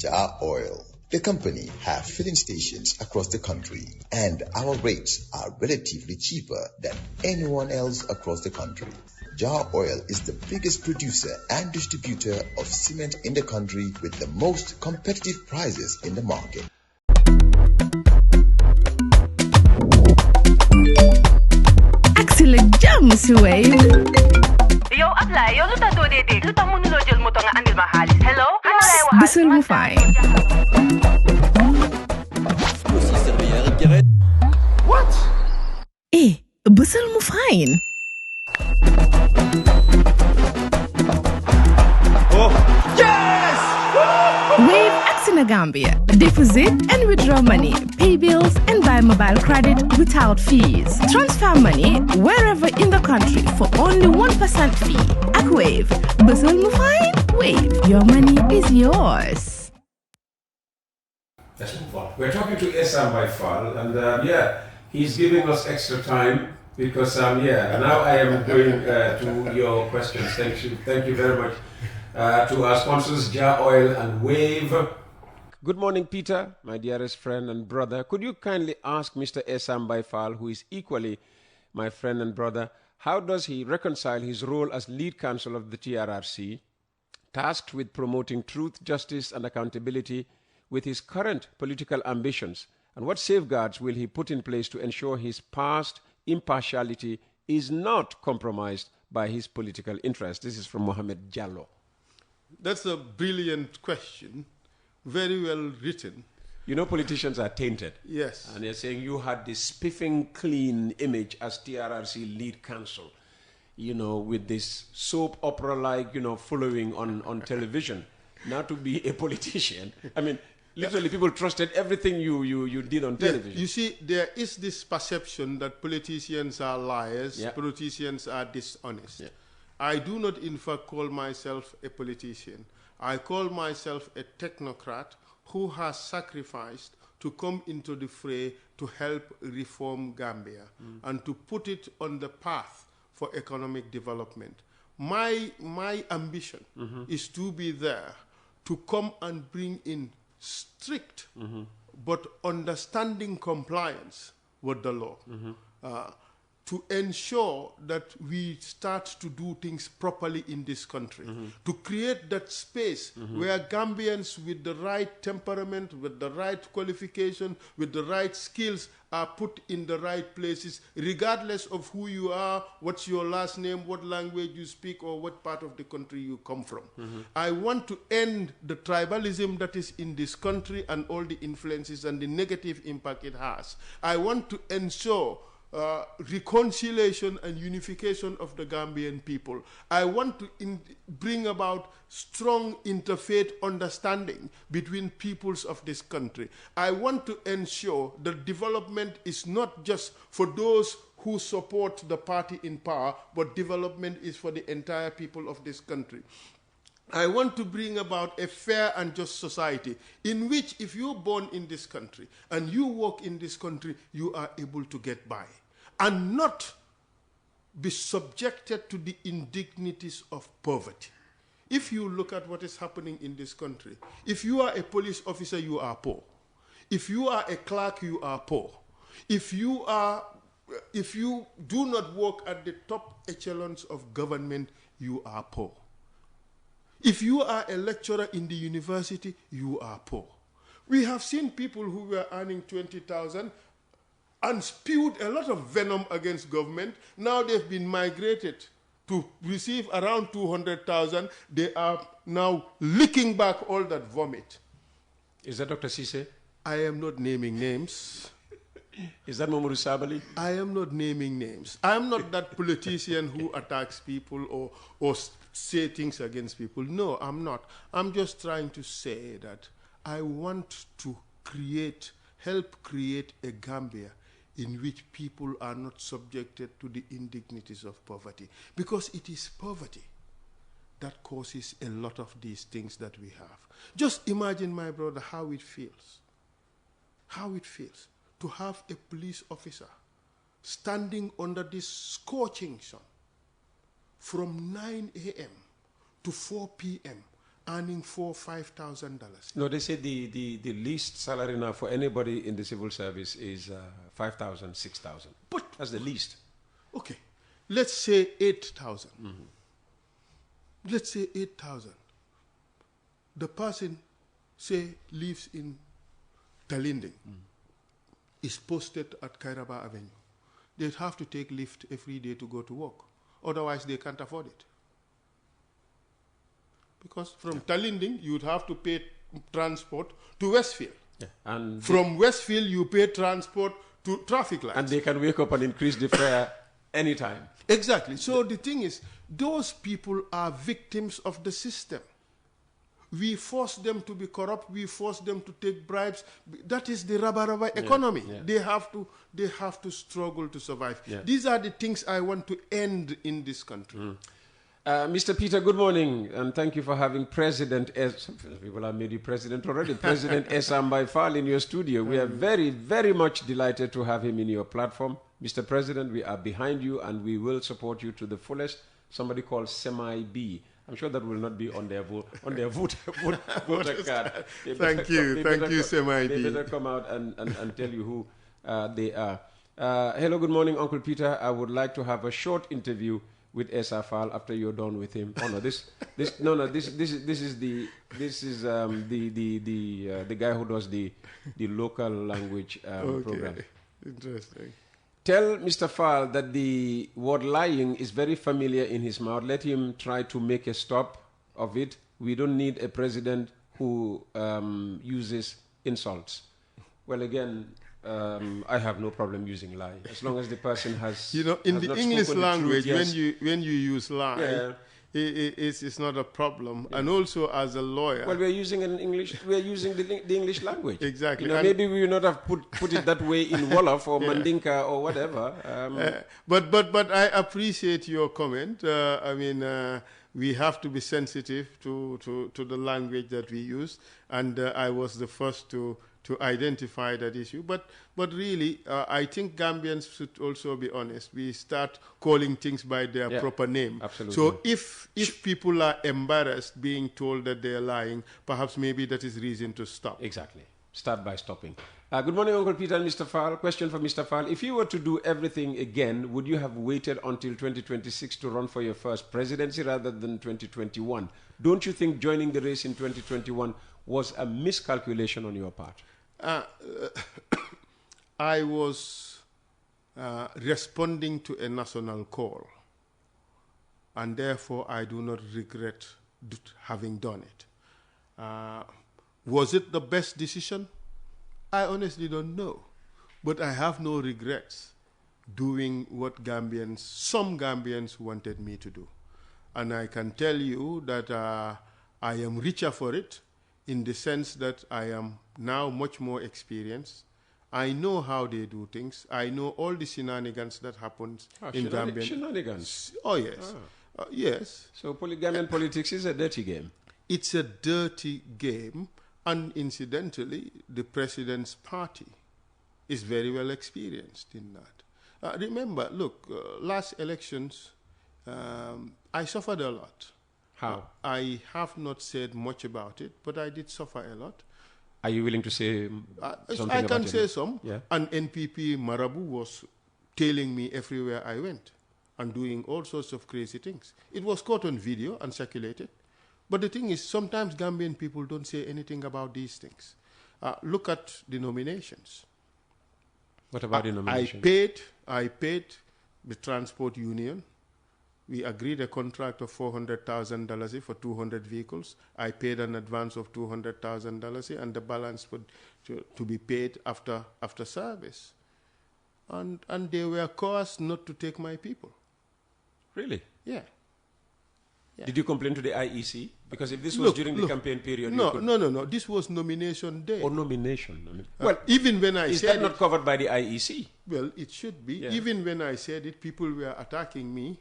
Jar Oil. The company have filling stations across the country, and our rates are relatively cheaper than anyone else across the country. Jar Oil is the biggest producer and distributor of cement in the country with the most competitive prices in the market. Excellent jam, Suwaid. Yo, apply. Yo, luta do dede. Luta mo nulo jel mo to nga andil mahalis. Hello? Bisul mo fine. What? Bisul mo fine. Oh, yes! Wave Accina Gambia. Deposit and withdraw money, pay bills and buy mobile credit without fees. Transfer money wherever in the country for only 1% fee. At Wave. Bisul mo fine? Wave. Your money is yours. Let's move on. We're talking to Essa by Faal, and he's giving us extra time because now I am going to your questions. Thank you very much to our sponsors, Jar Oil and Wave. Good morning, Peter, my dearest friend and brother. Could you kindly ask Mr. Essa by Faal, who is equally my friend and brother, how does he reconcile his role as lead counsel of the TRRC, tasked with promoting truth, justice, and accountability, with his current political ambitions, and what safeguards will he put in place to ensure his past impartiality is not compromised by his political interests? This is from Mohammed Jallo. That's a brilliant question, very well written. You know, politicians are tainted. Yes. And they're saying you had this spiffing clean image as TRRC lead counsel, you know, with this soap opera-like, following on television. Now to be a politician, I mean, literally, people trusted everything you did on television. Yeah, you see, there is this perception that politicians are liars, Yeah. politicians are dishonest. Yeah. I do not, in fact, call myself a politician. I call myself a technocrat who has sacrificed to come into the fray to help reform Gambia and to put it on the path for economic development. My ambition is to be there to come and bring in strict but understanding compliance with the law, to ensure that we start to do things properly in this country, to create that space where Gambians with the right temperament, with the right qualification, with the right skills are put in the right places, regardless of who you are, what's your last name, what language you speak, or what part of the country you come from. I want to end the tribalism that is in this country and all the influences and the negative impact it has. I want to ensure reconciliation and unification of the Gambian people. I want to bring about strong interfaith understanding between peoples of this country. I want to ensure that development is not just for those who support the party in power, but development is for the entire people of this country. I want to bring about a fair and just society in which if you're born in this country and you work in this country, you are able to get by and not be subjected to the indignities of poverty. If you look at what is happening in this country, if you are a police officer, you are poor. If you are a clerk, you are poor. If you do not work at the top echelons of government, you are poor. If you are a lecturer in the university, you are poor. We have seen people who were earning 20,000 and spewed a lot of venom against government. Now they've been migrated to receive around 200,000. They are now licking back all that vomit. Is that Dr. Cisse? I am not naming names. Is that Mamadou Sabali? I am not naming names. I am not that politician who attacks people or say things against people. No, I'm not. I'm just trying to say that I want to help create a Gambia in which people are not subjected to the indignities of poverty. Because it is poverty that causes a lot of these things that we have. Just imagine, my brother, how it feels. How it feels to have a police officer standing under this scorching sun from 9 a.m. to 4 p.m. earning $4,000-5,000. No, they say the least salary now for anybody in the civil service is 5,000, 6,000. But that's the least. Okay, let's say 8,000. Let's say 8,000. The person, say, lives in Talinding, is posted at Kairaba Avenue. They'd have to take lift every day to go to work. Otherwise, they can't afford it. Because from Talinding, you would have to pay transport to Westfield. Yeah. And from Westfield, you pay transport to traffic lights. And they can wake up and increase the fare anytime. Exactly. So the thing is, those people are victims of the system. We force them to be corrupt. We force them to take bribes. That is the Raba economy. Yeah. They have to struggle to survive. Yeah. These are the things I want to end in this country. Mr. Peter, good morning, and thank you for having President Essa. People have made you president already. President Essa by Faal in your studio. We are very, very much delighted to have him in your platform. Mr. President, we are behind you, and we will support you to the fullest. Somebody called Semi-B. I'm sure that will not be on their voter card. Thank you, Semi-B. They better come out and tell you who they are. Hello, good morning, Uncle Peter. I would like to have a short interview with Essa Faal after you're done with him. Oh no, this is the guy who does the local language program. Interesting. Tell Mr. Faal that the word lying is very familiar in his mouth. Let him try to make a stop of it. We don't need a president who uses insults. Well, again, I have no problem using lie as long as the person has. In the English language, truth, yes. when you use lie, it's not a problem. Yeah. And also as a lawyer, well, we're using the English language. Exactly. Maybe we would not have put it that way in Wolof or Mandinka or whatever. But I appreciate your comment. We have to be sensitive to the language that we use, and I was the first to identify that issue. But really, I think Gambians should also be honest. We start calling things by their proper name. Absolutely. So if people are embarrassed being told that they are lying, perhaps maybe that is reason to stop. Exactly. Start by stopping. Good morning, Uncle Peter and Mr. Faal. Question for Mr. Faal. If you were to do everything again, would you have waited until 2026 to run for your first presidency rather than 2021? Don't you think joining the race in 2021 was a miscalculation on your part? I was responding to a national call, and therefore I do not regret having done it. Was it the best decision? I honestly don't know, but I have no regrets doing what some Gambians wanted me to do. And I can tell you that I am richer for it, in the sense that I am now much more experienced. I know how they do things. I know all the shenanigans that happens in Gambia. Shenanigans? Oh, yes. Yes. So Gambian politics is a dirty game? It's a dirty game. And incidentally, the president's party is very well experienced in that. Remember, look, last elections, I suffered a lot. How? I have not said much about it, but I did suffer a lot. Are you willing to say something I about can it? say some. Yeah. And NPP Marabou was tailing me everywhere I went and doing all sorts of crazy things. It was caught on video and circulated. But the thing is, sometimes Gambian people don't say anything about these things. Look at the nominations. What about the nominations? I paid the transport union. We agreed a contract of $400,000 for 200 vehicles. I paid an advance of $200,000 and the balance to be paid after service. And they were coerced not to take my people. Really? Yeah. Did you complain to the IEC? Because if this was during the campaign period... No. This was nomination day. Or nomination. Well, even when I said... Is that not covered by the IEC? Well, it should be. Yeah. Even when I said it, people were attacking me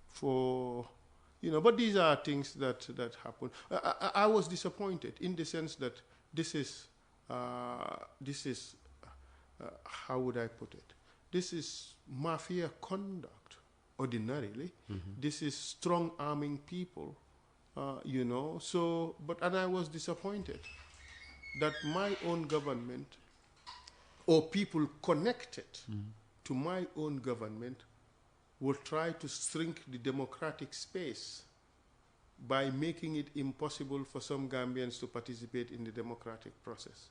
for... but these are things that happen. I was disappointed in the sense that this is how would I put it? This is mafia conduct. Ordinarily, this is strong arming people you know. So, and I was disappointed that my own government or people connected to my own government will try to shrink the democratic space by making it impossible for some Gambians to participate in the democratic process.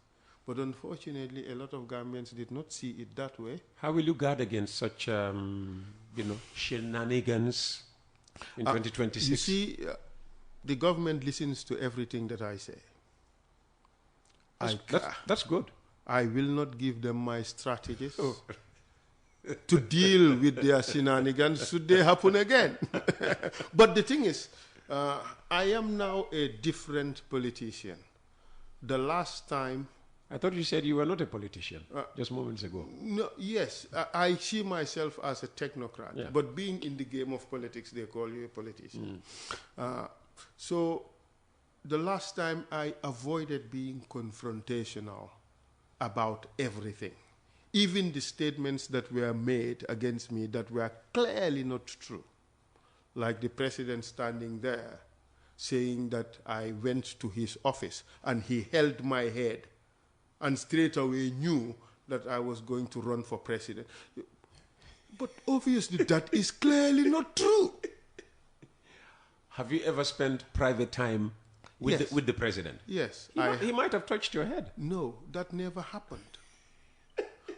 But unfortunately, a lot of Gambians did not see it that way. How will you guard against such, shenanigans in 2026? You see, the government listens to everything that I say. That's good. I will not give them my strategies to deal with their shenanigans should they happen again. But the thing is, I am now a different politician. The last time... I thought you said you were not a politician just moments ago. No, yes, I see myself as a technocrat, but being in the game of politics, they call you a politician. So the last time I avoided being confrontational about everything, even the statements that were made against me that were clearly not true, like the president standing there saying that I went to his office and he held my head and straight away knew that I was going to run for president. But obviously that is clearly not true. Have you ever spent private time with, Yes. with the president? Yes. He might have touched your head. No, that never happened.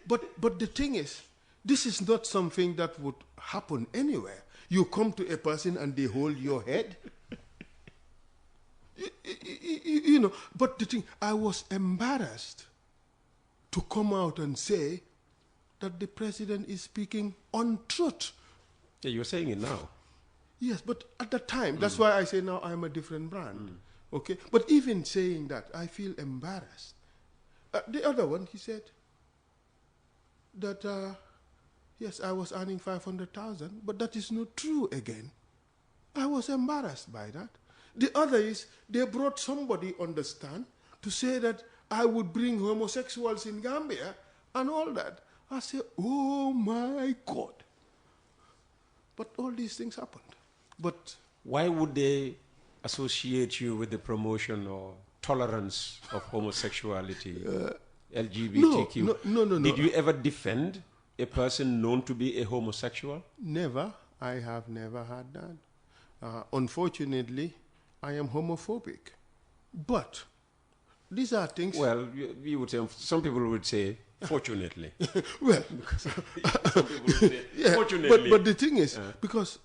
But the thing is, this is not something that would happen anywhere. You come to a person and they hold your head. You know, but the thing, I was embarrassed to come out and say that the president is speaking untruth. Yeah, you're saying it now. Yes, but at the time, that's why I say now I'm a different brand. Okay? But even saying that, I feel embarrassed. The other one, he said that, yes, I was earning 500,000, but that is not true again. I was embarrassed by that. The other is, they brought somebody on the stand to say that I would bring homosexuals in Gambia and all that. I say, oh my God. But all these things happened. But why would they associate you with the promotion or tolerance of homosexuality, LGBTQ? No. Did you ever defend a person known to be a homosexual? Never. I have never had that. Unfortunately, I am homophobic. But these are things... Well, you would say, some people would say, fortunately. Well, some people would say, yeah, fortunately. but the thing is, because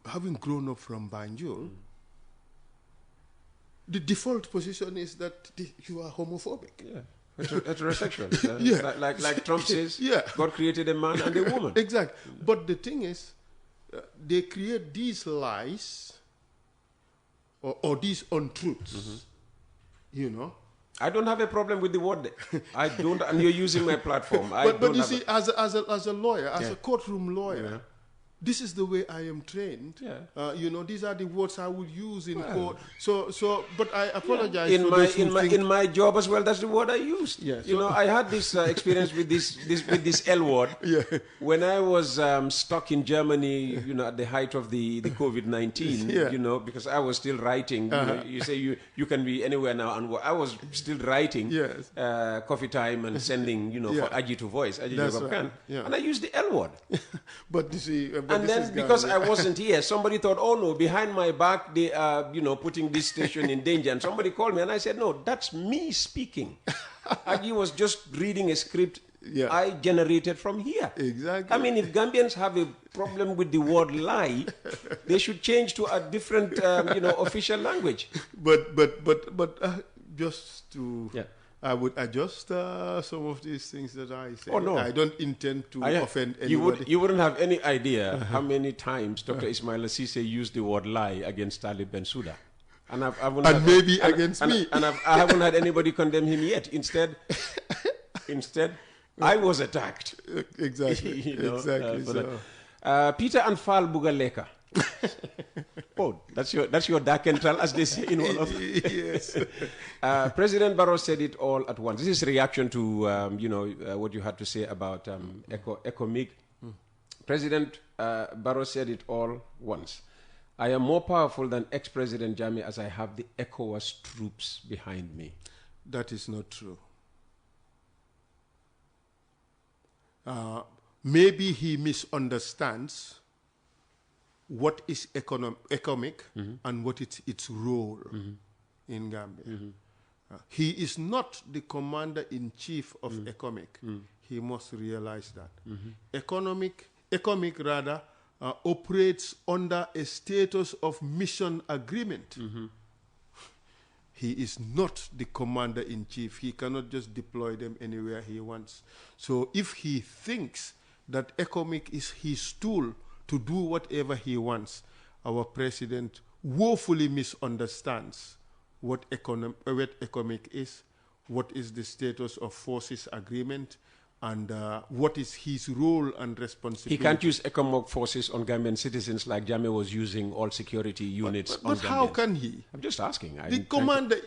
having grown up from Banjul, the default position is that you are homophobic. Yeah, heterosexual. Yeah. Like Trump says, Yeah. God created a man and a woman. Exactly. But the thing is, they create these lies or these untruths, you know. I don't have a problem with the word. I don't, and you're using my platform. But you see, as a lawyer, as a courtroom lawyer, this is the way I am trained. Yeah. You know, these are the words I would use in court. So, but I apologize in my job as well. That's the word I used. Yeah, you know, I had this experience with this L word. Yeah. When I was stuck in Germany, you know, at the height of the COVID-19. Yeah. You know, because I was still writing. You know, you say you can be anywhere now, and I was still writing. Yes. Coffee time and sending, you know, for Aji to voice. That's right. Yeah. And I used the L word. But you see. And then, because I wasn't here, somebody thought, oh no, behind my back, they are, you know, putting this station in danger. And somebody called me and I said, no, that's me speaking. Agi was just reading a script I generated from here. Exactly. I mean, if Gambians have a problem with the word lie, they should change to a different, you know, official language. But just to... Yeah. I would adjust some of these things that I say. Oh, no. I don't intend to offend anybody. You wouldn't have any idea how many times Dr. Ismail Assise used the word lie against Talib Bensouda. And against me. And I haven't had anybody condemn him yet. Instead, I was attacked. Exactly. You know, Exactly. Peter and Faal Bugaleka. Oh, that's your dark central, as they say in all of. Yes. President Barrow said it all at once. This is reaction to you know, what you had to say about ECOMIG. President Barrow said it all once. I am more powerful than ex-President Jammeh as I have the ECOWAS troops behind me. That is not true. Maybe he misunderstands what is economic and what is its role in Gambia. He is not the commander-in-chief of economic. He must realize that. Economic rather operates under a status of mission agreement. He is not the commander-in-chief. He cannot just deploy them anywhere he wants. So if he thinks that economic is his tool to do whatever he wants, our president woefully misunderstands what economic is, what is the status of forces agreement, and what is his role and responsibility. He can't use economic forces on Gambian citizens like Jammeh was using all security units on Gambians. But how can he? I'm just asking.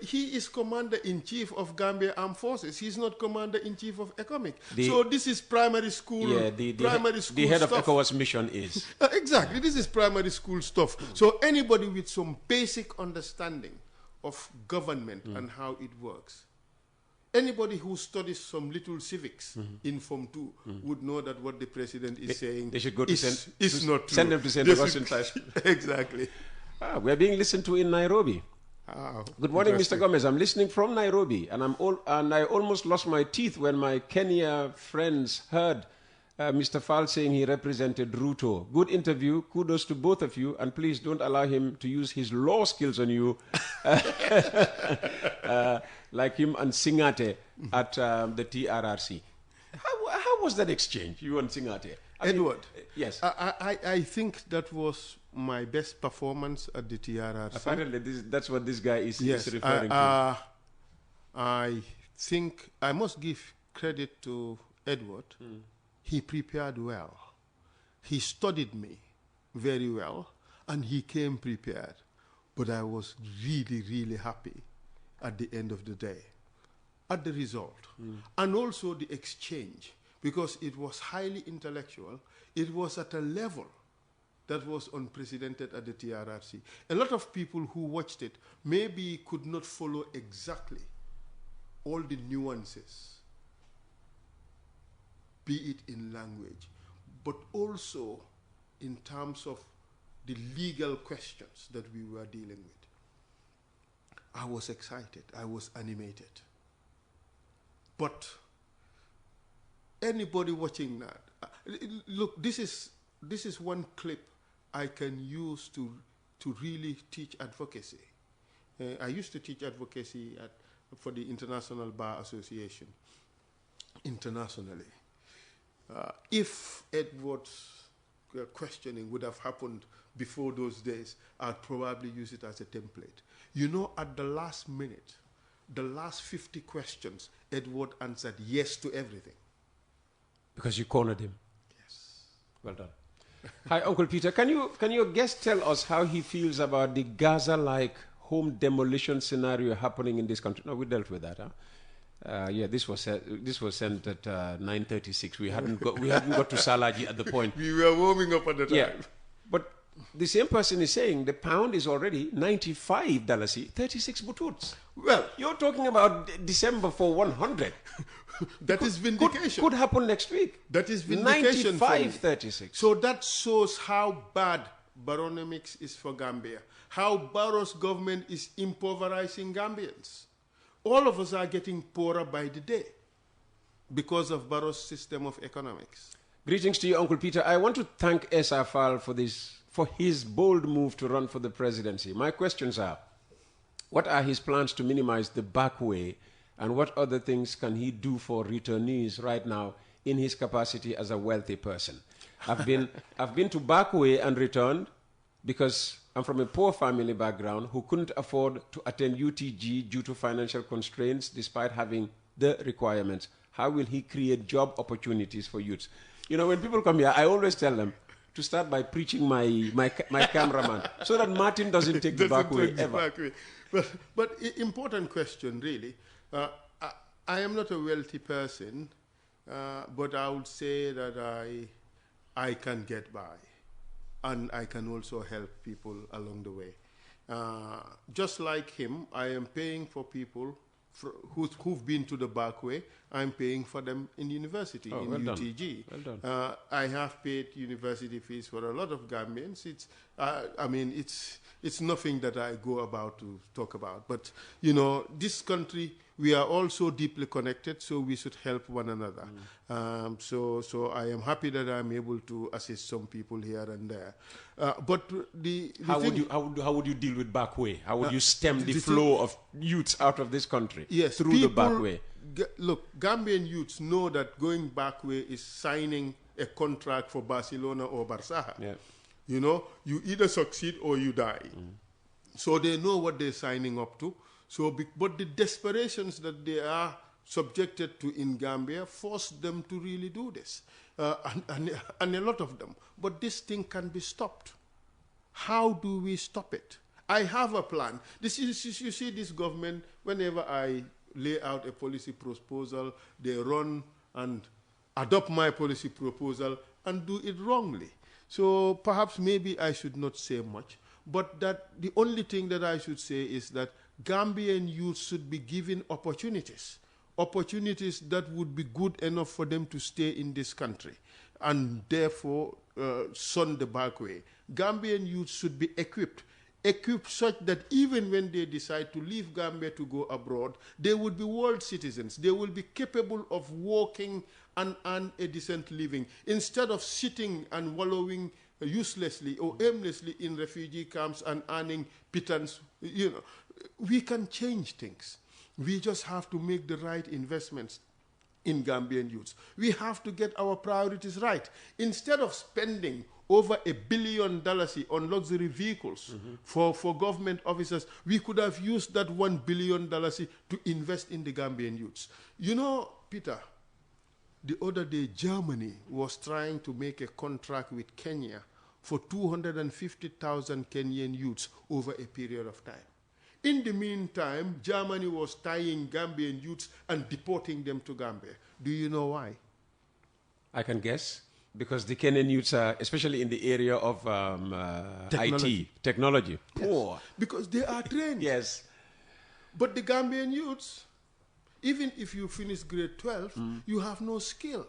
He is commander-in-chief of Gambia Armed Forces. He's not commander-in-chief of economic. So this is primary school. Yeah, the head of ECOWAS mission is. Exactly. This is primary school stuff. So anybody with some basic understanding of government and how it works, anybody who studies some little civics in Form 2 would know that what the president is saying they should go to is not true. Send them to St. Augustine. Exactly. We're being listened to in Nairobi. Good morning, Mr. Gomez. I'm listening from Nairobi, and I almost lost my teeth when my Kenya friends heard Mr. Faal saying he represented Ruto. Good interview. Kudos to both of you, and please don't allow him to use his law skills on you like him and Singate at the TRRC. How was that exchange, you and Singate? Edward, yes. I think that was my best performance at the TRRC. Apparently, that's what this guy is referring to. I think I must give credit to Edward. He prepared well. He studied me very well, and he came prepared. But I was really, really happy at the end of the day, at the result, and also the exchange, because it was highly intellectual. It was at a level that was unprecedented at the TRRC. A lot of people who watched it maybe could not follow exactly all the nuances, be it in language, but also in terms of the legal questions that we were dealing with. I was excited. I was animated. But anybody watching that, look, this is one clip I can use to really teach advocacy. I used to teach advocacy for the International Bar Association internationally. If Edward's questioning would have happened before those days, I'd probably use it as a template. You know, at the last minute, the last 50 questions, Edward answered yes to everything. Because you cornered him. Yes. Well done. Hi, Uncle Peter. Can your guest tell us how he feels about the Gaza-like home demolition scenario happening in this country? No, we dealt with that, huh? Yeah, this was sent at 9:36. We hadn't got to Salaji at the point. We were warming up at the time. Yeah, but the same person is saying the pound is already $95, 36 bututs. Well, you're talking about December for 100. That is vindication. Could happen next week. That is vindication. 95.36. So that shows how bad Baronomics is for Gambia. How Barrow's government is impoverishing Gambians. All of us are getting poorer by the day because of Barrow's system of economics. Greetings to you, Uncle Peter. I want to thank Essa Faal for his bold move to run for the presidency. My questions are, what are his plans to minimize the back way, and what other things can he do for returnees right now in his capacity as a wealthy person? I've been to Backway and returned because I'm from a poor family background who couldn't afford to attend UTG due to financial constraints despite having the requirements. How will he create job opportunities for youths? You know, when people come here, I always tell them to start by preaching my cameraman so that Martin doesn't take the back way ever. But important question, really. I am not a wealthy person, but I would say that I can get by. and I can also help people along the way. Just like him, I am paying for people who've been to the back way. I'm paying for them in university, in well UTG. Done. Well done. I have paid university fees for a lot of Gambians. It's nothing that I go about to talk about. But, this country, we are all so deeply connected, so we should help one another. So I am happy that I'm able to assist some people here and there. But how would you deal with back way? How would you stem the flow of youths out of this country? Yes, through the back way. Look, Gambian youths know that going back way is signing a contract for Barcelona or Barça. Yeah. You either succeed or you die. So they know what they're signing up to. But the desperations that they are subjected to in Gambia force them to really do this, and a lot of them. But this thing can be stopped. How do we stop it? I have a plan. You see this government, whenever I lay out a policy proposal, they run and adopt my policy proposal and do it wrongly. So perhaps maybe I should not say much, but that the only thing that I should say is that Gambian youth should be given opportunities that would be good enough for them to stay in this country and therefore shun the back way. Gambian youth should be equipped such that even when they decide to leave Gambia to go abroad, they would be world citizens. They will be capable of working and earn a decent living instead of sitting and wallowing uselessly or aimlessly in refugee camps and earning pittance. We can change things. We just have to make the right investments in Gambian youths. We have to get our priorities right. Instead of spending over $1 billion on luxury vehicles for government officers, we could have used that $1 billion to invest in the Gambian youths. Peter, the other day Germany was trying to make a contract with Kenya for 250,000 Kenyan youths over a period of time. In the meantime, Germany was tying Gambian youths and deporting them to Gambia. Do you know why? I can guess. Because the Kenyan youths are, especially in the area of technology, poor. Yes. Because they are trained. Yes. But the Gambian youths, even if you finish grade 12, you have no skill.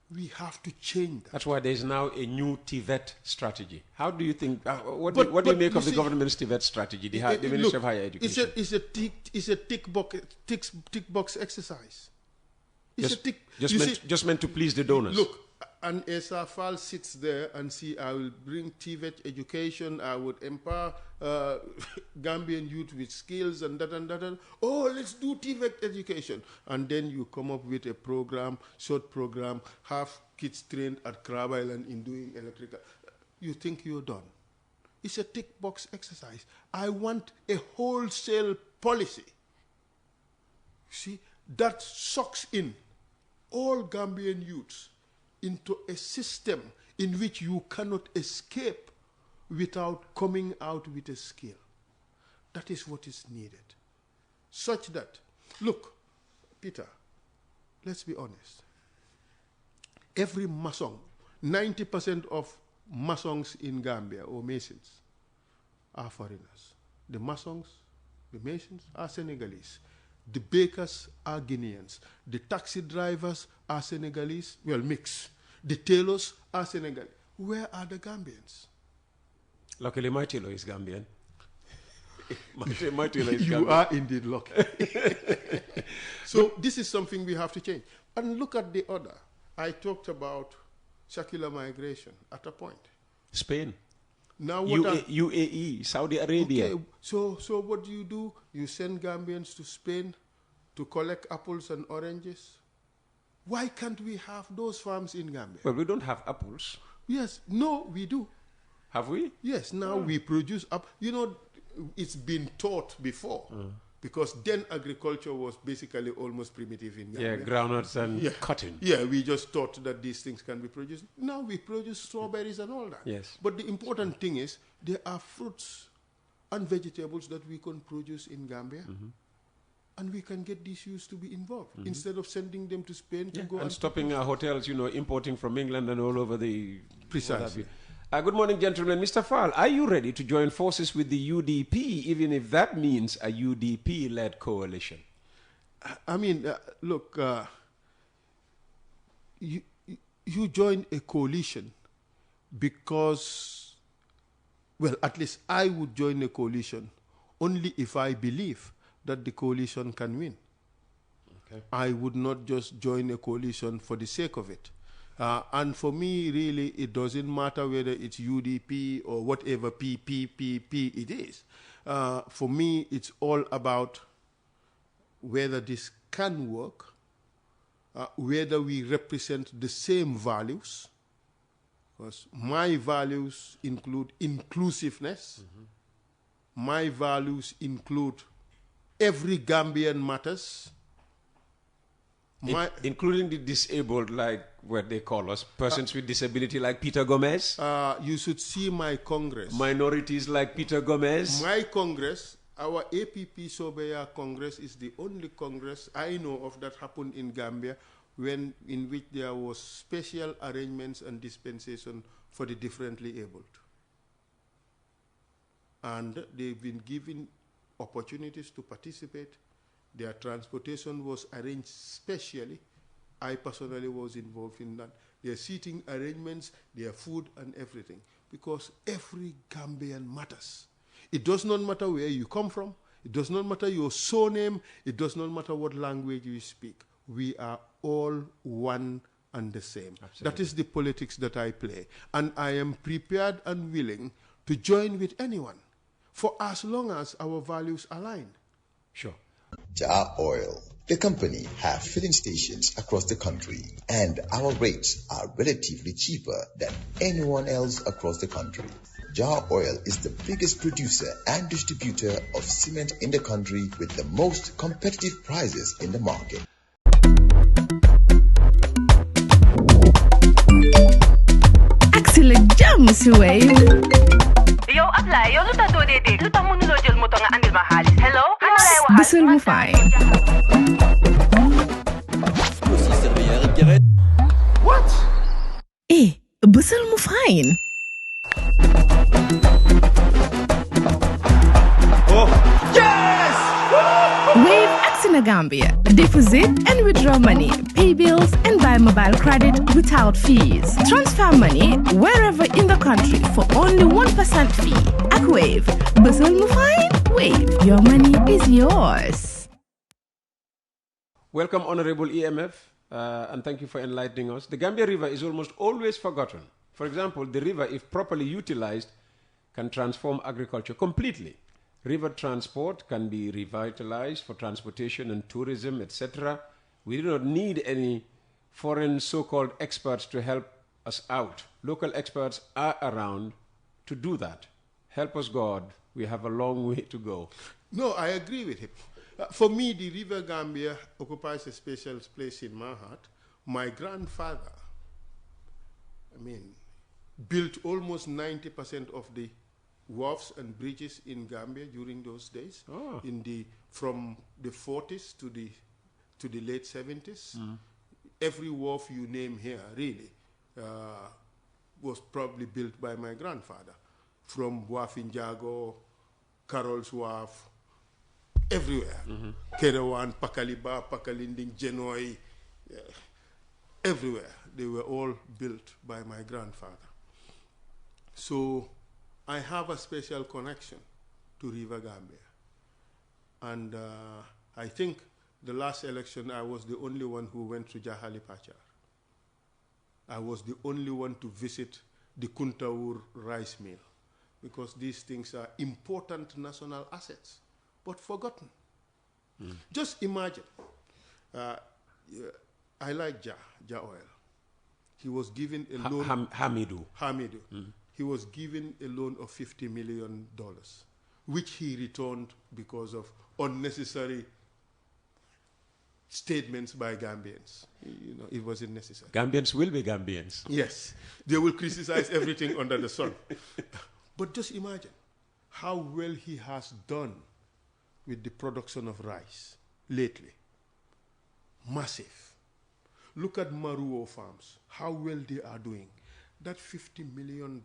We have to change that. That's why there's now a new TVET strategy. How do you think, what do you make of the government's TVET strategy, the Ministry of Higher Education? It's a tick box exercise. Just meant to please the donors. Look, and Essa Faal sits there and I will bring TVET education, I would empower Gambian youth with skills and that. Oh, let's do TVET education. And then you come up with a short program, have kids trained at Crab Island in doing electrical. You think you're done. It's a tick box exercise. I want a wholesale policy. See, that sucks in all Gambian youths into a system in which you cannot escape without coming out with a skill. That is what is needed. Such that, look, Peter, let's be honest. Every mason, 90% of masons in Gambia or masons are foreigners. The masons, the masons are Senegalese. The bakers are Guineans. The taxi drivers are Senegalese, mixed. The tailors are Senegalese. Where are the Gambians? Luckily, my tailor is Gambian. my tailor is Gambian. You are indeed lucky. So this is something we have to change. And look at the other. I talked about secular migration at a point. Spain. Now UAE, Saudi Arabia. Okay, so what do? You send Gambians to Spain to collect apples and oranges? Why can't we have those farms in Gambia? Well, we don't have apples. Yes, no, we do. Have we? Yes, now we produce it's been taught before. Because then agriculture was basically almost primitive in Gambia. Yeah, groundnuts and cotton. Yeah, we just thought that these things can be produced. Now we produce strawberries and all that. Yes. But the important thing is there are fruits and vegetables that we can produce in Gambia. and we can get these youths to be involved instead of sending them to Spain to go and stopping our hotels, importing from England and all over the... Precisely. Good morning, gentlemen. Mr. Faal, are you ready to join forces with the UDP, even if that means a UDP-led coalition? I mean, look, you join a coalition because, well, at least I would join a coalition only if I believe that the coalition can win. Okay. I would not just join a coalition for the sake of it. And for me, really, it doesn't matter whether it's UDP or whatever PPPP it is. For me, it's all about whether this can work, whether we represent the same values, because my values include inclusiveness. My values include every Gambian matters. Including the disabled, like what they call us, persons with disability like Peter Gomez? You should see my Congress. Minorities like Peter Gomez? My Congress, our APP Sobeya Congress, is the only Congress I know of that happened in Gambia in which there was special arrangements and dispensation for the differently abled. And they've been given opportunities to participate. Their transportation was arranged specially. I personally was involved in that. Their seating arrangements, their food and everything. Because every Gambian matters. It does not matter where you come from. It does not matter your surname. It does not matter what language you speak. We are all one and the same. Absolutely. That is the politics that I play. And I am prepared and willing to join with anyone for as long as our values align. Sure. Jar Oil, the company, have filling stations across the country, and our rates are relatively cheaper than anyone else across the country. Jar Oil is the biggest producer and distributor of cement in the country with the most competitive prices in the market. Excellent jam, Suway. Yo, apply. Yo, luta do de. Luta mënulo jël moto nga andil ma xaalis. Hello? Bisul mu fine. What? Bisul mu fine. Oh, yes! Wave Accina Gambia. Deposit and withdraw money, pay bills and buy mobile credit without fees. Transfer money wherever in the country for only 1% fee. At Wave, Bisul mu fine? Wave, your money is yours. Welcome, Honorable EMF, and thank you for enlightening us. The Gambia River is almost always forgotten. For example, the river, if properly utilized, can transform agriculture completely. River transport can be revitalized for transportation and tourism, etc. We do not need any foreign so-called experts to help us out. Local experts are around to do that. Help us, God. We have a long way to go. No, I agree with him. For me, the River Gambia occupies a special place in my heart. My grandfather, built almost 90% of the wharves and bridges in Gambia during those days, from the 40s to the late 70s. Every wharf you name here, really, was probably built by my grandfather. From Wafinjago, Carol's Wharf, everywhere. Kerewan, Pakaliba, Pakalinding, Genoy, everywhere. They were all built by my grandfather. So I have a special connection to River Gambia. And I think the last election, I was the only one who went to Jahali Pachar. I was the only one to visit the Kuntaur rice mill, because these things are important national assets, but forgotten. Just imagine, I like Ja Oil. He was given a loan. Hamidou. He was given a loan of $50 million, which he returned because of unnecessary statements by Gambians. It wasn't necessary. Gambians will be Gambians. Yes. They will criticize everything under the sun. But just imagine how well he has done with the production of rice. lately. Massive. Look at Marabou farms, how well they are doing. That $50 million,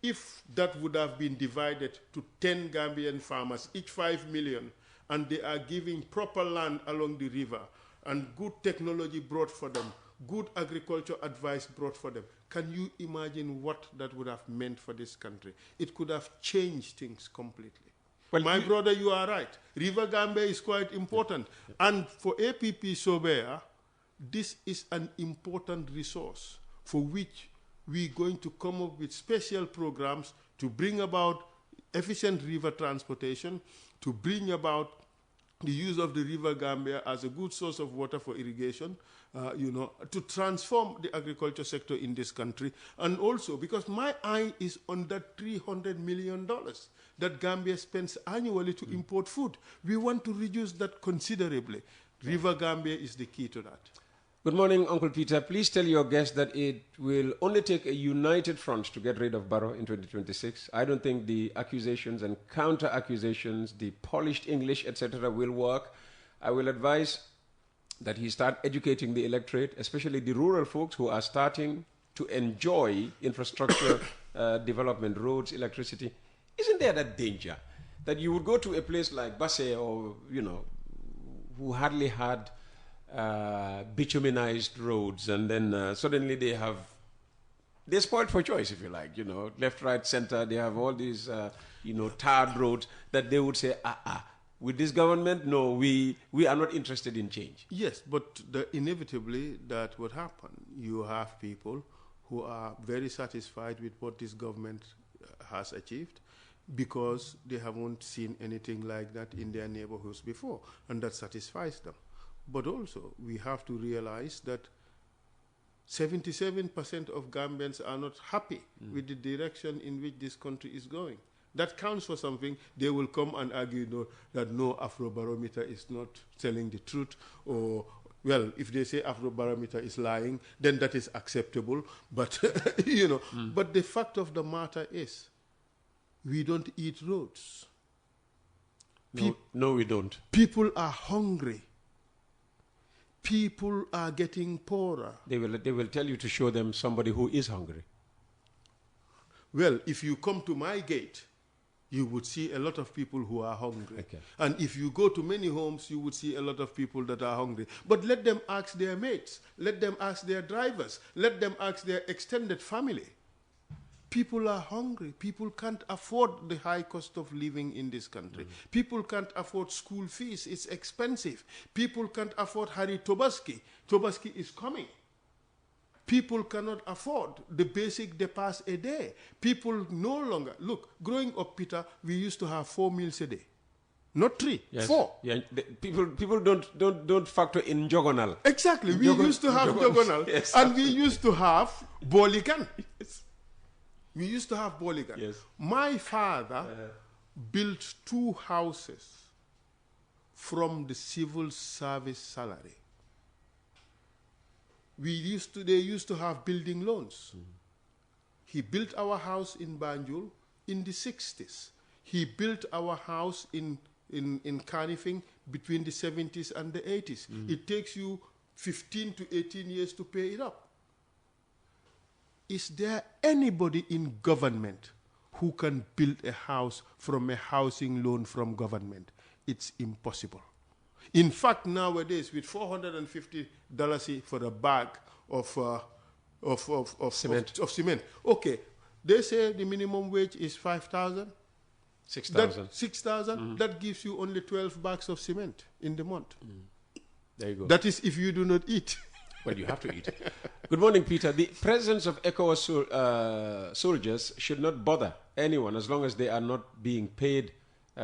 if that would have been divided to 10 Gambian farmers, each 5 million, and they are giving proper land along the river, and good technology brought for them, good agriculture advice brought for them, can you imagine what that would have meant for this country? It could have changed things completely. Well, my brother, you are right. River Gambia is quite important. And for APP Sobea, this is an important resource for which we're going to come up with special programs to bring about efficient river transportation, to bring about the use of the River Gambia as a good source of water for irrigation, to transform the agriculture sector in this country. And also, because my eye is on that $300 million that Gambia spends annually to import food. We want to reduce that considerably. River Gambia is the key to that. Good morning, Uncle Peter. Please tell your guests that it will only take a united front to get rid of Barrow in 2026. I don't think the accusations and counter-accusations, the polished English, etc. will work. I will advise that he start educating the electorate, especially the rural folks who are starting to enjoy infrastructure development, roads, electricity. Isn't there that danger that you would go to a place like Basse or, who hardly had bituminized roads, and then suddenly they're spoiled for choice, if you like, left, right, center, they have all these, tarred roads that they would say, with this government, no, we are not interested in change. Yes, but inevitably that would happen. You have people who are very satisfied with what this government has achieved because they haven't seen anything like that in their neighborhoods before, and that satisfies them. But also, we have to realize that 77% of Gambians are not happy with the direction in which this country is going. That counts for something. They will come and argue that no Afrobarometer is not telling the truth, or, well, if they say Afrobarometer is lying, then that is acceptable. But, but the fact of the matter is, we don't eat roads. No, we don't. People are hungry. People are getting poorer. They will tell you to show them somebody who is hungry. Well, if you come to my gate, you would see a lot of people who are hungry. Okay. And if you go to many homes, you would see a lot of people that are hungry. But let them ask their mates. Let them ask their drivers. Let them ask their extended family. People are hungry. People can't afford the high cost of living in this country. People can't afford school fees. It's expensive. People can't afford Harry Tobaski. Tobaski is coming. People cannot afford the basic depas a day. People no longer... Look, growing up, Peter, we used to have 4 meals a day. Not 3, yes. 4. Yeah, people don't factor in jogonal. Exactly. We used to have jogonal. Yes. And we used to have boligan. Yes. We used to have boligan. Yes. My father built 2 houses from the civil service salary. They used to have building loans. He built our house in Banjul in the 60s. He built our house in Carnifing between the 70s and the 80s. It takes you 15 to 18 years to pay it up. Is there anybody in government who can build a house from a housing loan from government? It's impossible. In fact, nowadays, with $450 for a bag of cement. Okay, they say the minimum wage is 5,000. 6,000. 6,000. That gives you only 12 bags of cement in the month. There you go. That is if you do not eat. Well, you have to eat. Good morning, Peter. The presence of ECOWAS soldiers should not bother anyone as long as they are not being paid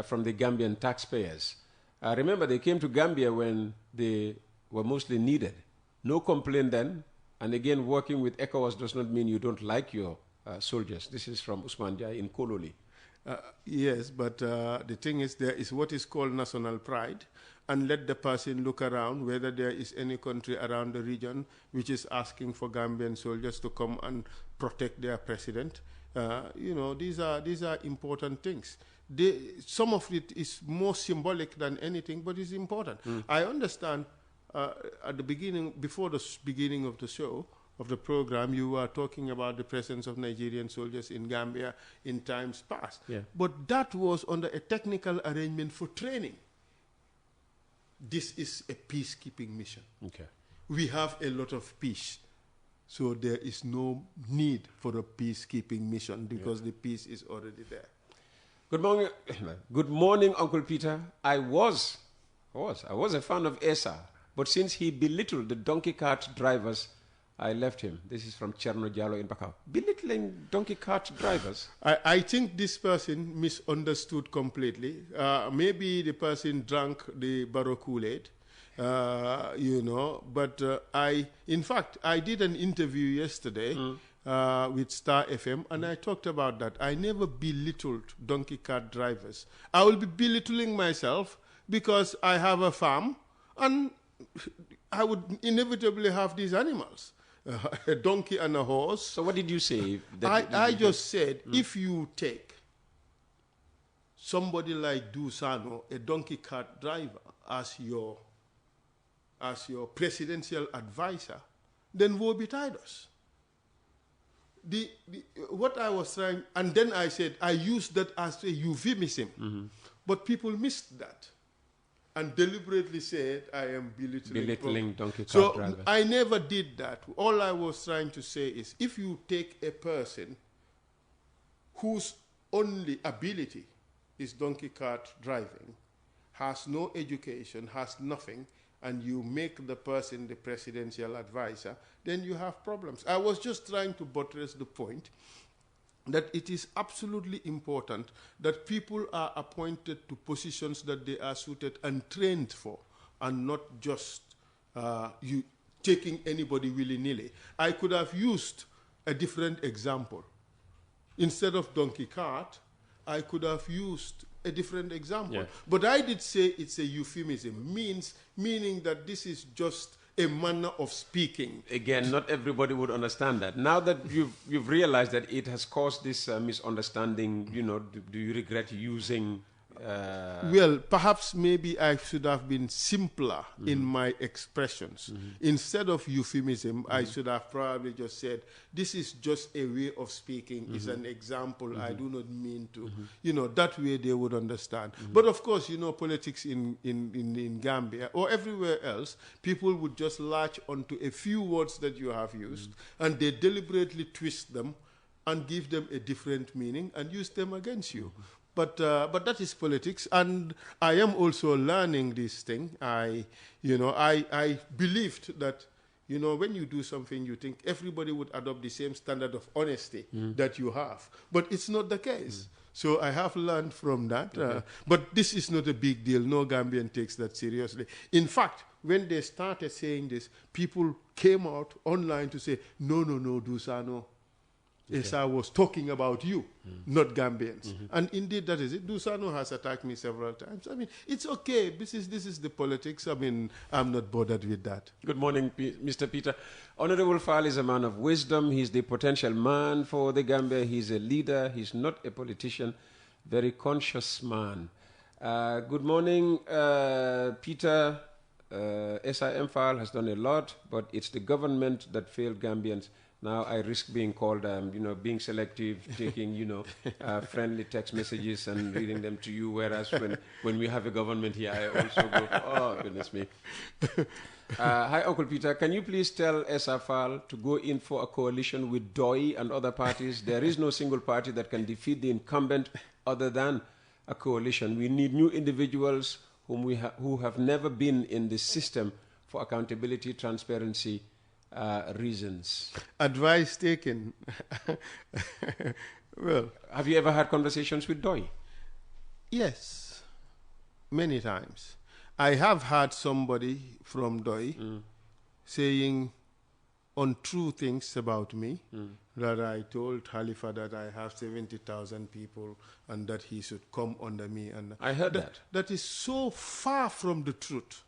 from the Gambian taxpayers. Remember, they came to Gambia when they were mostly needed. No complaint then. And again, working with ECOWAS does not mean you don't like your soldiers. This is from Usman Jai in Kololi. Yes, but the thing is, there is what is called national pride, and let the person look around whether there is any country around the region which is asking for Gambian soldiers to come and protect their president. These are important things. some of it is more symbolic than anything, but it's important. I understand at the beginning, before the beginning of the show, of the program, you were talking about the presence of Nigerian soldiers in Gambia in times past. Yeah. But that was under a technical arrangement for training. This is a peacekeeping mission. Okay. We have a lot of peace. So there is no need for a peacekeeping mission because the peace is already there. Good morning, Uncle Peter. I was a fan of Essa, but since he belittled the donkey cart drivers, I left him. This is from Cherno Diallo in Bakau. Belittling donkey cart drivers? I think this person misunderstood completely. Maybe the person drank the Barrow Kool-Aid, but in fact, I did an interview yesterday with Star FM, and I talked about that. I never belittled donkey cart drivers. I will be belittling myself because I have a farm, and I would inevitably have these animals. A donkey and a horse. So what did you say? I just said, if you take somebody like Dusano, a donkey cart driver, as your presidential advisor, then woe betide us. What I was trying, and then I said, I used that as a euphemism, but people missed that. And deliberately said, I am belittling donkey cart drivers. So I never did that. All I was trying to say is, if you take a person whose only ability is donkey cart driving, has no education, has nothing, and you make the person the presidential advisor, then you have problems. I was just trying to buttress the point that it is absolutely important that people are appointed to positions that they are suited and trained for, and not just you taking anybody willy-nilly. I could have used a different example. Instead of donkey cart, I could have used a different example. Yeah. But I did say it's a euphemism, meaning that this is just a manner of speaking. Again, not everybody would understand that. Now that you've realized that it has caused this misunderstanding, do you regret using? Well, perhaps maybe I should have been simpler in my expressions. Instead of euphemism, I should have probably just said, this is just a way of speaking. It's an example. I do not mean to. That way they would understand. But of course, politics in Gambia or everywhere else, people would just latch onto a few words that you have used, and they deliberately twist them and give them a different meaning and use them against you. But that is politics, and I am also learning this thing. I believed that, when you do something, you think everybody would adopt the same standard of honesty that you have. But it's not the case. So I have learned from that. Okay. But this is not a big deal. No Gambian takes that seriously. In fact, when they started saying this, people came out online to say, no, Dusano. Essa was talking about you, not Gambians. And indeed, that is it. Dusano has attacked me several times. I mean, it's okay. This is the politics. I mean, I'm not bothered with that. Good morning, Mr. Peter. Honorable Faal is a man of wisdom. He's the potential man for the Gambia. He's a leader. He's not a politician. Very conscious man. Good morning, Peter. SIM Faal has done a lot, but it's the government that failed Gambians. Now I risk being called, being selective, taking, friendly text messages and reading them to you, whereas when we have a government here, I also go, oh, goodness me. Hi, Uncle Peter. Can you please tell Essa Faal to go in for a coalition with DOI and other parties? There is no single party that can defeat the incumbent other than a coalition. We need new individuals who have never been in the system for accountability, transparency, reasons. Advice taken. Well, have you ever had conversations with DOI? Yes, many times. I have had somebody from DOI saying untrue things about me, that I told Khalifa that I have 70,000 people and that he should come under me. And I heard that. That is so far from the truth.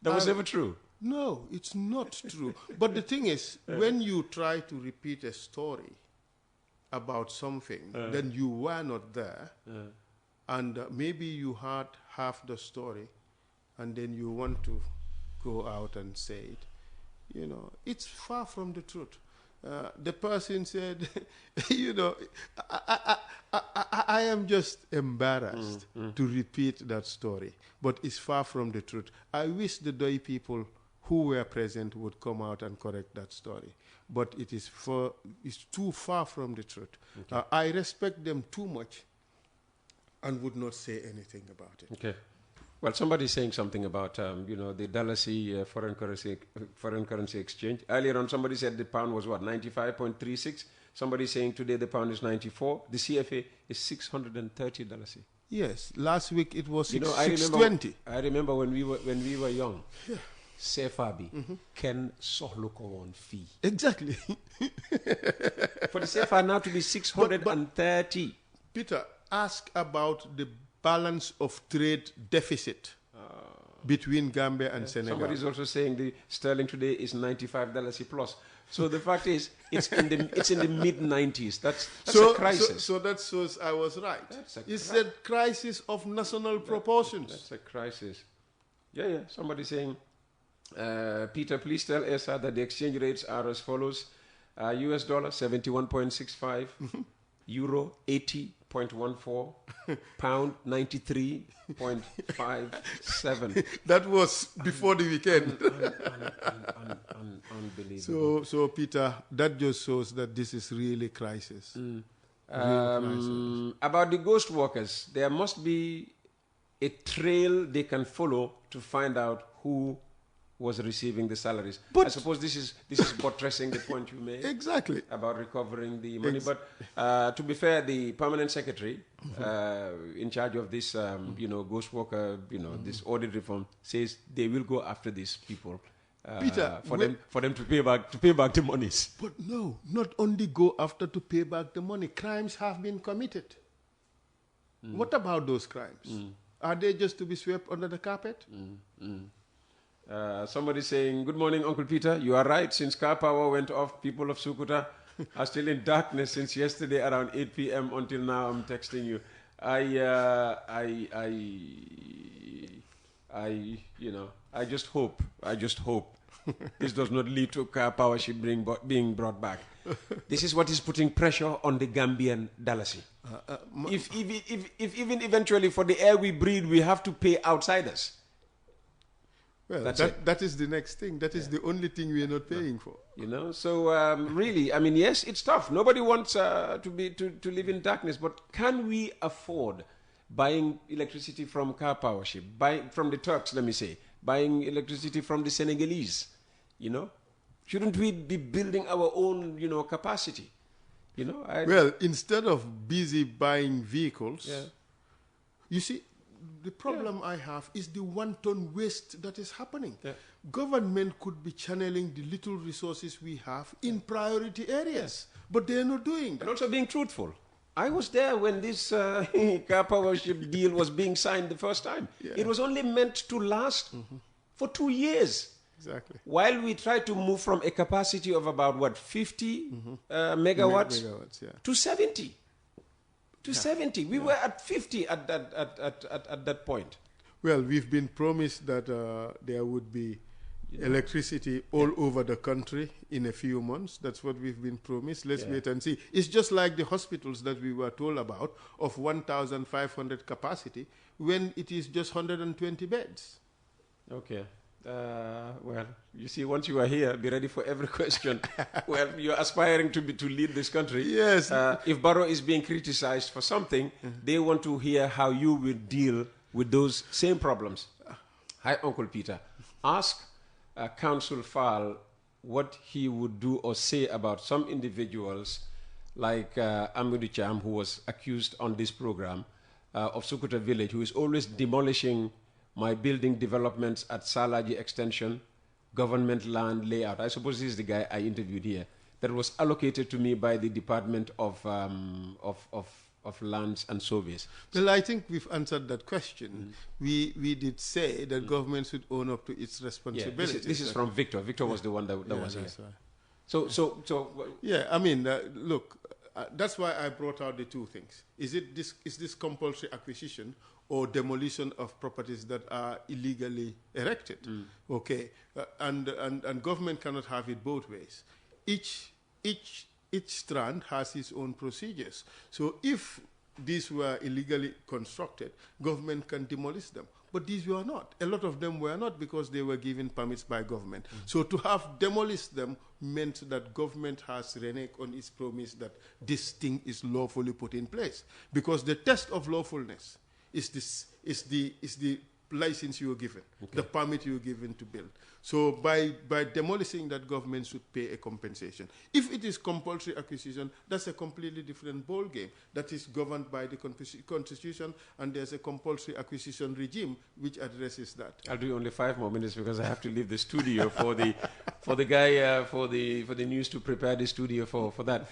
That was never true. No, it's not true. But the thing is, when you try to repeat a story about something, then you were not there, and maybe you heard half the story, and then you want to go out and say it, you know, it's far from the truth. The person said, you know, I am just embarrassed to repeat that story, but it's far from the truth. I wish the Doi people who were present would come out and correct that story, but it's too far from the truth. Okay. I respect them too much and would not say anything about it. Okay. Well, somebody's saying something about, you know, the dollar-C foreign currency exchange. Earlier on, somebody said the pound was what, 95.36? Somebody's saying today the pound is 94. The CFA is $630. Yes, last week it was you know, 620. I remember when we were young. Yeah. CFA can sohluko on fee. Exactly. For the CFA now to be 630. Peter, ask about the balance of trade deficit between Gambia and Senegal. Somebody's also saying the sterling today is $95 plus. So the fact is, it's in the mid-90s. That's a crisis. So that shows I was right. It's a crisis of national proportions. That's a crisis. Yeah. Somebody's saying, Peter, please tell Essa that the exchange rates are as follows: US dollar 71.65, euro 80.14, pound 93.57. That was before the weekend. Unbelievable. So Peter, that just shows that this is really crisis. Crisis. About the ghost workers, there must be a trail they can follow to find out who was receiving the salaries. But I suppose this is buttressing the point you made. Exactly. About recovering the money. But to be fair, the permanent secretary in charge of this, ghost worker, this audit reform says they will go after these people. Peter, for them to pay back the monies. But no, not only go after to pay back the money. Crimes have been committed. What about those crimes? Are they just to be swept under the carpet? Somebody saying, good morning, Uncle Peter. You are right. Since car power went off, people of Sukuta are still in darkness since yesterday around 8 p.m. until now. I'm texting you. I just hope this does not lead to car power ship being brought back. This is what is putting pressure on the Gambian dalasi. If even eventually for the air we breathe, we have to pay outsiders. Well, that is the next thing. That is the only thing we are not paying for. So really, I mean, yes, it's tough. Nobody wants to live in darkness. But can we afford buying electricity from car power ship, from the Turks, let me say, buying electricity from the Senegalese? Shouldn't we be building our own, capacity? Well, instead of busy buying vehicles, you see, the problem I have is the wanton waste that is happening. Yeah. Government could be channeling the little resources we have in priority areas, but they are not doing that. And also being truthful. I was there when this car power ship deal was being signed the first time. Yeah. It was only meant to last for 2 years. Exactly. While we try to move from a capacity of about 50 megawatts to 70. To 70. We were at 50 at that point. Well, we've been promised that there would be electricity all over the country in a few months. That's what we've been promised. Let's wait and see. It's just like the hospitals that we were told about of 1,500 capacity when it is just 120 beds. Okay. Well, you see, once you are here, be ready for every question. Well, you're aspiring to lead this country. Yes. If Barrow is being criticized for something, they want to hear how you will deal with those same problems. Hi, Uncle Peter. Ask Council Faal what he would do or say about some individuals like Amadou Cham, who was accused on this program, of Sukuta village, who is always demolishing my building developments at Salaji Extension, government land layout. I suppose this is the guy I interviewed here. That was allocated to me by the Department of Lands and Surveys. Well, I think we've answered that question. We did say that government should own up to its responsibilities. Yeah, this is from Victor. Victor was the one that was here. Right. So yeah, I mean, look, That's why I brought out the two things. Is this compulsory acquisition or demolition of properties that are illegally erected? Okay, and government cannot have it both ways. Each strand has its own procedures. So if these were illegally constructed, government can demolish them. But these were not. A lot of them were not because they were given permits by government. So to have demolished them meant that government has reneged on its promise that this thing is lawfully put in place. Because the test of lawfulness is the license you are given, the permit you are given to build. So by demolishing that, government should pay a compensation. If it is compulsory acquisition, that's a completely different ball game. That is governed by the Constitution, and there's a compulsory acquisition regime which addresses that. I'll do only 5 more minutes because I have to leave the studio for the guy for the news to prepare the studio for that,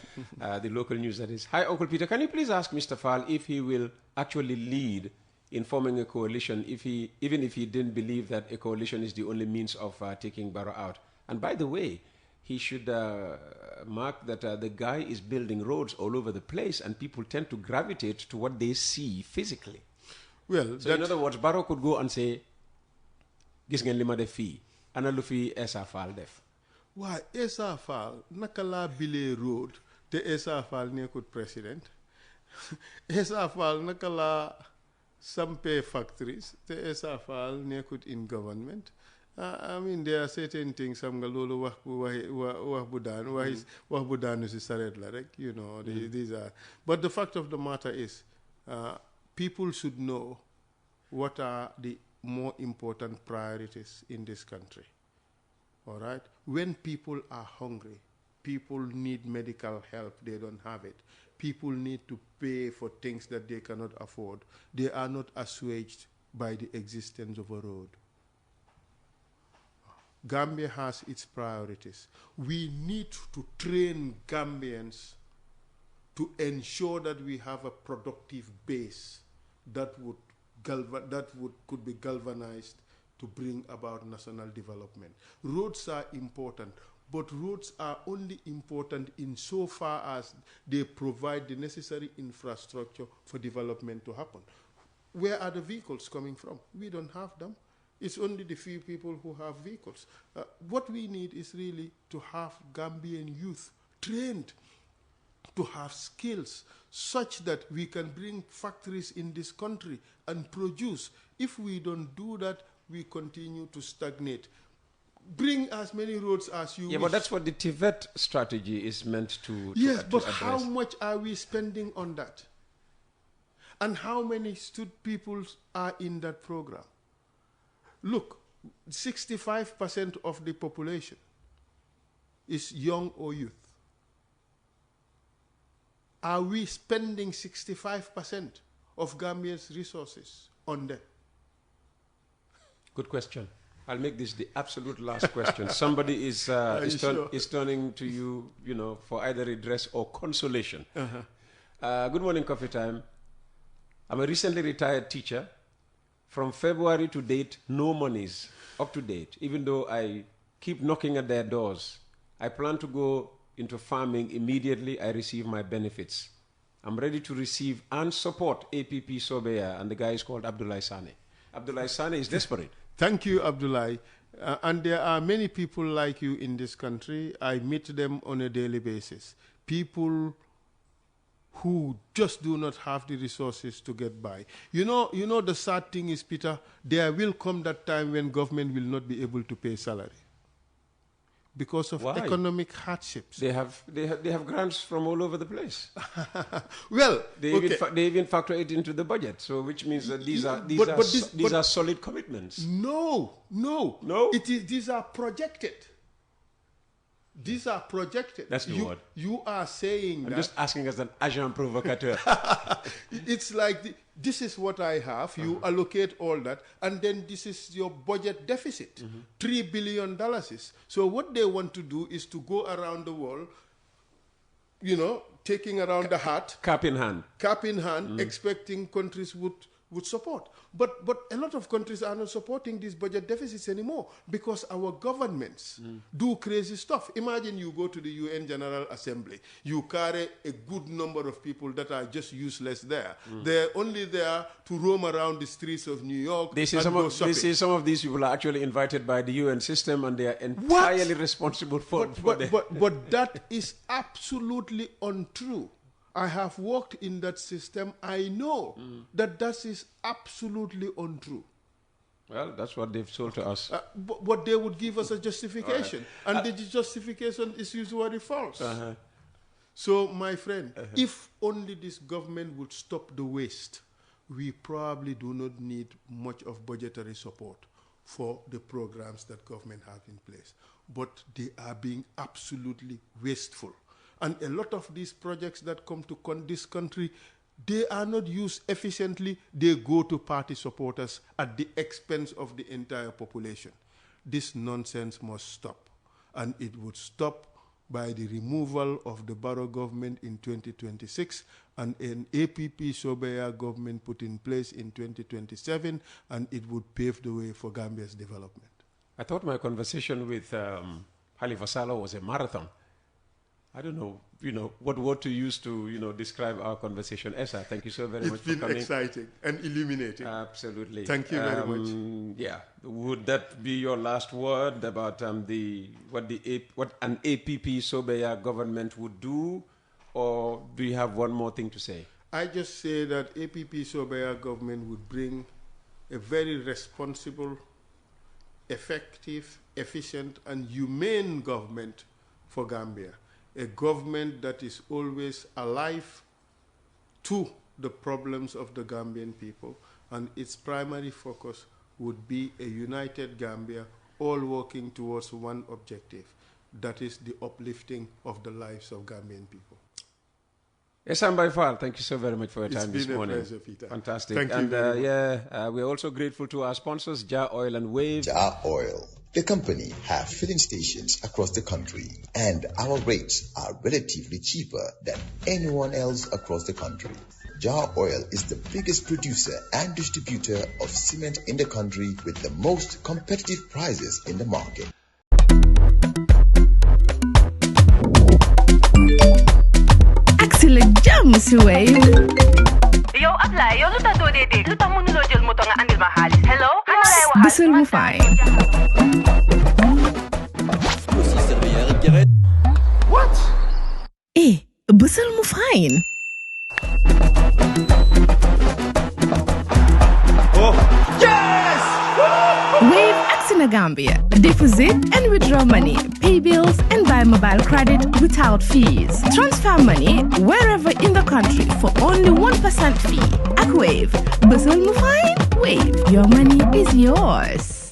the local news that is. Hi, Uncle Peter. Can you please ask Mr. Faal if he will actually lead in forming a coalition, even if he didn't believe that a coalition is the only means of taking Barrow out? And by the way, he should mark that the guy is building roads all over the place, and people tend to gravitate to what they see physically. Well, so in other words, Barrow could go and say, "Gis ngeen lima def fi, ana lu fi Essa Faal def." Why Essa Faal naka la bile road te Essa Faal nekut president? Essa Faal naka la sampe factories te Essa Faal nekut in government? I mean, there are certain things. Sam nga lolo wax bu daanu si saret la rek. You know, these are. But the fact of the matter is, people should know what are the more important priorities in this country. All right? When people are hungry, people need medical help, they don't have it. People need to pay for things that they cannot afford. They are not assuaged by the existence of a road. Gambia has its priorities. We need to train Gambians to ensure that we have a productive base that could be galvanized to bring about national development. Roads are important, but roads are only important insofar as they provide the necessary infrastructure for development to happen. Where are the vehicles coming from? We don't have them. It's only the few people who have vehicles. What we need is really to have Gambian youth trained to have skills such that we can bring factories in this country and produce. If we don't do that, we continue to stagnate. Bring as many roads as you wish. But that's what the TVET strategy is meant to Yes, but address. how much are we spending on that? And how many people are in that program? Look, 65% of the population is young or youth. Are we spending 65% of Gambia's resources on them? Good question. I'll make this the absolute last question. Somebody is turning to you, for either redress or consolation. Good morning, coffee time. I'm a recently retired teacher. From February to date, no monies up to date, even though I keep knocking at their doors. I plan to go into farming immediately I receive my benefits. I'm ready to receive and support APP Sobeya, and the guy is called Abdullah Sane. Abdullah Sane is desperate. Thank you, Abdullah. And there are many people like you in this country. I meet them on a daily basis. People who just do not have the resources to get by. You know the sad thing is, Peter, there will come that time when government will not be able to pay salary because of economic hardships. They have grants from all over the place. Well, they even factor it into the budget. So which means that these are solid commitments. No. These are projected. These are projected. That's the word. You are saying I'm that. just asking as an agent provocateur. It's like, this is what I have. You allocate all that. And then this is your budget deficit. $3 billion. So what they want to do is to go around the world, taking around the hat. Cap in hand. Expecting countries would would support. But a lot of countries are not supporting these budget deficits anymore because our governments do crazy stuff. Imagine you go to the UN General Assembly. You carry a good number of people that are just useless there. They're only there to roam around the streets of New York. They say some of these people are actually invited by the UN system and they are entirely responsible for But that is absolutely untrue. I have worked in that system. I know that is absolutely untrue. Well, that's what they've told to us. But they would give us a justification. And the justification is usually false. So, my friend, if only this government would stop the waste, we probably do not need much of budgetary support for the programs that government have in place. But they are being absolutely wasteful. And a lot of these projects that come to this country, they are not used efficiently. They go to party supporters at the expense of the entire population. This nonsense must stop. And it would stop by the removal of the Barrow government in 2026 and an APP Sobeya government put in place in 2027, and it would pave the way for Gambia's development. I thought my conversation with Halifa Saleh was a marathon. I don't know, what word to use to, describe our conversation. Essa, thank you so very much for coming. It's been exciting and illuminating. Absolutely. Thank you very much. Yeah. Would that be your last word about what an APP Sobeya government would do, or do you have one more thing to say? I just say that APP Sobeya government would bring a very responsible, effective, efficient, and humane government for Gambia. A government that is always alive to the problems of the Gambian people, and its primary focus would be a united Gambia, all working towards one objective, that is the uplifting of the lives of Gambian people. Essa Faal, thank you so very much for your time this morning. It's been a pleasure, Peter. Fantastic. Thank you and very much. we're also grateful to our sponsors, Jar Oil and Wave. Jar Oil. The company have filling stations across the country, and our rates are relatively cheaper than anyone else across the country. Jar Oil is the biggest producer and distributor of cement in the country with the most competitive prices in the market. Excellent jam, Wave. Yo, apply. Yo, luta do de. Luta mo nulo jël moto nga andil ma xaalis. Hello? Bisul mu fine. What? Bisul mu fine. Oh, yes! Wave in Gambia. Deposit and withdraw money, pay bills and buy mobile credit without fees. Transfer money wherever in the country for only 1% fee. At Wave. Bisul mu fine? Wave. Your money is yours.